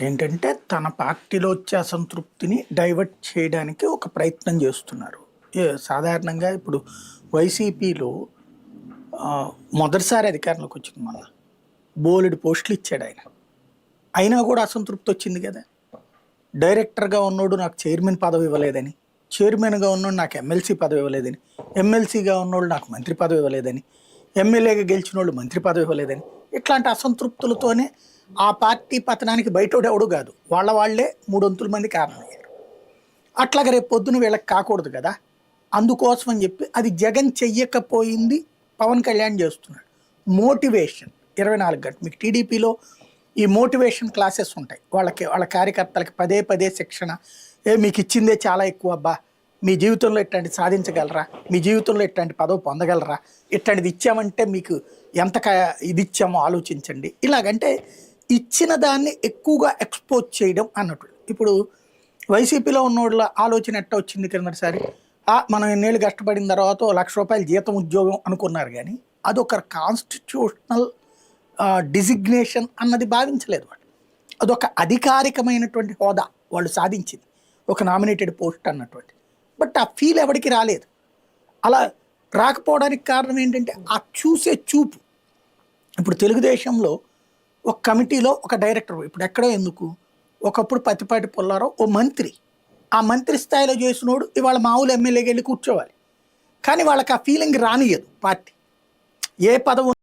ఒకటేంటంటే తన పార్టీలో వచ్చే అసంతృప్తిని డైవర్ట్ చేయడానికి ఒక ప్రయత్నం చేస్తున్నారు. సాధారణంగా ఇప్పుడు వైసీపీలో మొదటిసారి అధికారంలోకి వచ్చింది మొన్న. బోలెడు పోస్టులు ఇచ్చాడు ఆయన. అయినా కూడా అసంతృప్తి వచ్చింది కదా! డైరెక్టర్‌గా ఉన్నోడు నాకు చైర్మన్ పదవి ఇవ్వలేదని, చైర్మన్‌గా ఉన్నోడు నాకు ఎమ్మెల్సీ పదవి ఇవ్వలేదని, ఎమ్మెల్సీగా ఉన్నోళ్ళు నాకు మంత్రి పదవి ఇవ్వలేదని, ఎమ్మెల్యేగా గెలిచినోళ్ళు మంత్రి పదవి ఇవ్వలేదని, ఇట్లాంటి అసంతృప్తులతోనే ఆ పార్టీ పతనానికి బయటోడు ఎవడు కాదు. వాళ్ళే 300 మంది కారణమయ్యారు. అట్లాగా రేపు పొద్దున వీళ్ళకి కాకూడదు కదా! అందుకోసం అని చెప్పి అది జగన్ చెయ్యకపోయింది పవన్ కళ్యాణ్ చేస్తున్నాడు. మోటివేషన్ 24 గంటలు. మీకు టీడీపీలో ఈ మోటివేషన్ క్లాసెస్ ఉంటాయి. వాళ్ళ కార్యకర్తలకి పదే పదే శిక్షణ. మీకు ఇచ్చిందే చాలా ఎక్కువ అబ్బా, మీ జీవితంలో ఇట్లాంటిది సాధించగలరా, మీ జీవితంలో ఇట్లాంటి పదవి పొందగలరా, ఇట్లాంటిది ఇచ్చామంటే మీకు ఎంత ఇది ఇచ్చామో ఆలోచించండి. ఇలాగంటే ఇచ్చిన దాన్ని ఎక్కువగా ఎక్స్పోజ్ చేయడం అన్నట్టు. ఇప్పుడు వైసీపీలో ఉన్నోళ్ళ ఆలోచన ఎట్ట వచ్చింది కిందసారి, మనం ఎన్నేళ్ళు కష్టపడిన తర్వాత ₹1,00,000 జీతం ఉద్యోగం అనుకున్నారు. కానీ అదొక కాన్స్టిట్యూషనల్ డిజిగ్నేషన్ అన్నది భావించలేదు వాళ్ళు. అదొక అధికారికమైనటువంటి హోదా వాళ్ళు సాధించింది, ఒక నామినేటెడ్ పోస్ట్ అన్నటువంటి. బట్ ఆ ఫీల్ ఎవరికి రాలేదు. అలా రాకపోవడానికి కారణం ఏంటంటే ఆ చూసే చూపు. ఇప్పుడు తెలుగుదేశంలో ఒక కమిటీలో ఒక డైరెక్టర్, ఇప్పుడు ఎక్కడో ఎందుకు, ఒకప్పుడు పత్తిపాటి పుల్లారావు ఓ మంత్రి, ఆ మంత్రి స్థాయిలో చేసినోడు ఇవాళ మామూలు ఎమ్మెల్యేకి వెళ్ళి కూర్చోవాలి. కానీ వాళ్ళకి ఆ ఫీలింగ్ రానియదు పార్టీ. ఏ పదవి